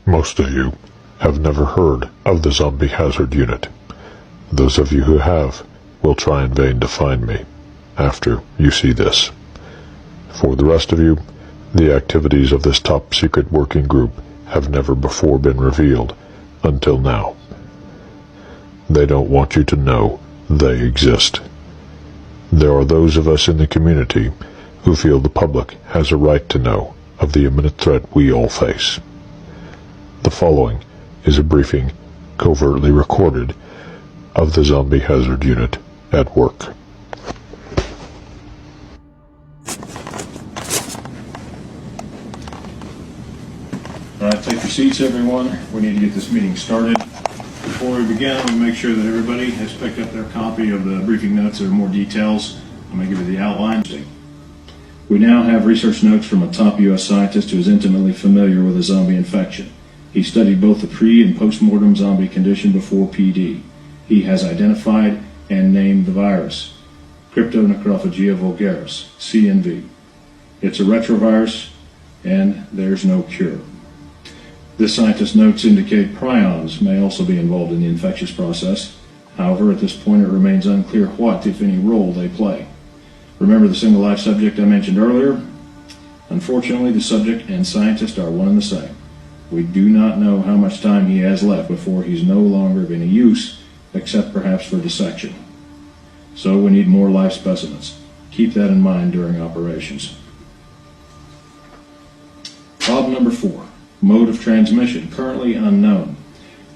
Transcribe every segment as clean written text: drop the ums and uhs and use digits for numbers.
Most of you have never heard of the Zombie Hazard Unit. Those of you who have will try in vain to find me after you see this. For the rest of you, the activities of this top secret working group have never before been revealed until now. They don't want you to know they exist. There are those of us in the community who feel the public has a right to know of the imminent threat we all face. The following is a briefing, covertly recorded, of the Zombie Hazard Unit at work. Alright, take your seats, everyone. We need to get this meeting started. Before we begin, I want to make sure that everybody has picked up their copy of the briefing notes. There are more details. I'm going to give you the outline. We now have research notes from a top U.S. scientist who is intimately familiar with a zombie infection. He studied both the pre- and post-mortem zombie condition before PD. He has identified and named the virus, Cryptonecrophagia vulgaris, CNV. It's a retrovirus, and there's no cure. This scientist's notes indicate prions may also be involved in the infectious process. However, at this point, it remains unclear what, if any, role they play. Remember the single life subject I mentioned earlier? Unfortunately, the subject and scientist are one and the same. We do not know how much time he has left before he's no longer of any use, except perhaps for dissection. So we need more live specimens. Keep that in mind during operations. Problem number 4. Mode of transmission, currently unknown.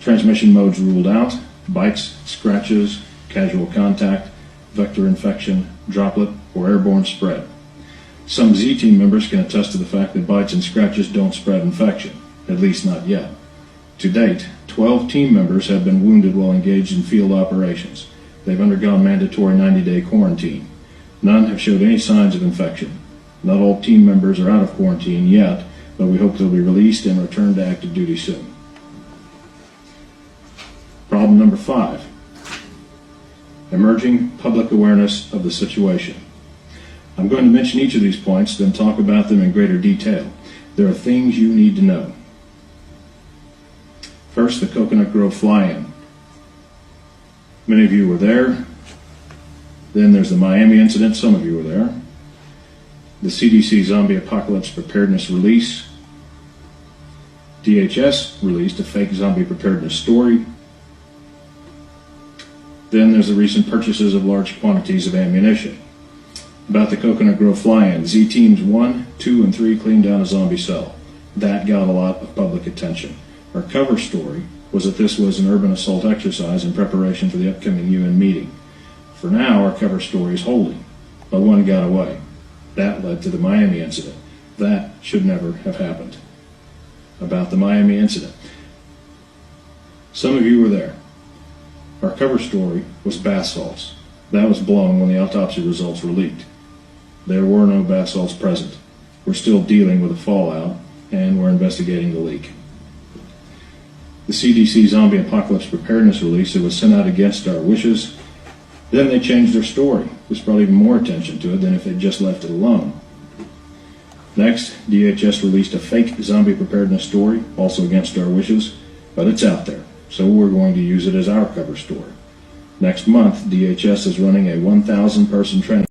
Transmission modes ruled out: bites, scratches, casual contact, vector infection, droplet, or airborne spread. Some Z team members can attest to the fact that bites and scratches don't spread infection, at least not yet. To date, 12 team members have been wounded while engaged in field operations. They've undergone mandatory 90-day quarantine. None have showed any signs of infection. Not all team members are out of quarantine yet, but we hope they'll be released and return to active duty soon. Problem number 5. Emerging public awareness of the situation. I'm going to mention each of these points, then talk about them in greater detail. There are things you need to know. First, the Coconut Grove fly-in. Many of you were there. Then there's the Miami incident. Some of you were there. The CDC Zombie Apocalypse Preparedness Release. DHS released a fake zombie preparedness story. Then there's the recent purchases of large quantities of ammunition. About the Coconut Grove fly-in, Z Teams 1, 2, and 3 cleaned down a zombie cell. That got a lot of public attention. Our cover story was that this was an urban assault exercise in preparation for the upcoming UN meeting. For now, our cover story is holding, but one got away. That led to the Miami incident. That should never have happened. About the Miami incident. Some of you were there. Our cover story was bath salts. That was blown when the autopsy results were leaked. There were no bath salts present. We're still dealing with the fallout, and we're investigating the leak. The CDC Zombie Apocalypse Preparedness Release, it was sent out against our wishes. Then they changed their story. This brought even more attention to it than if they'd just left it alone. Next, DHS released a fake zombie preparedness story, also against our wishes, but it's out there, so we're going to use it as our cover story. Next month, DHS is running a 1,000-person training